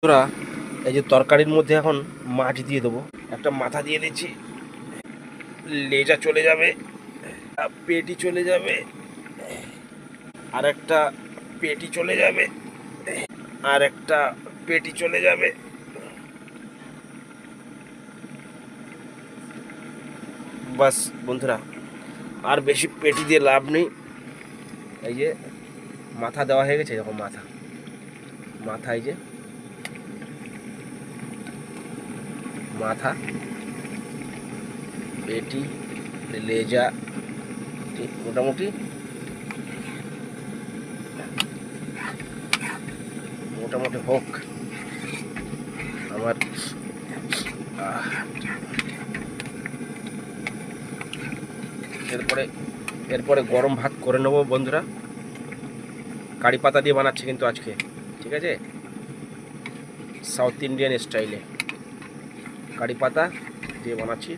তোরা এই যে তরকারির মধ্যে এখন মাছ দিয়ে দেবো। একটা মাথা দিয়ে দিচ্ছি, লেজা চলে যাবে, পেটি চলে যাবে, আর একটা পেটি চলে যাবে, আর একটা পেটি চলে যাবে। বাস বন্ধুরা, আর বেশি পেটি দিয়ে লাভ নেই। এই যে মাথা দেওয়া হয়ে গেছে, এরকম মাথা মাথা এই যে মাথা, পেটি, লেজা, ঠিক মোটামুটি মোটামুটি হোক আমার। এরপরে এরপরে গরম ভাত করে নেবো বন্ধুরা। কারি পাতা দিয়ে বানাচ্ছি কিন্তু আজকে, ঠিক আছে, সাউথ ইন্ডিয়ান স্টাইলে কারি পাতা দিয়ে বানাচ্ছি।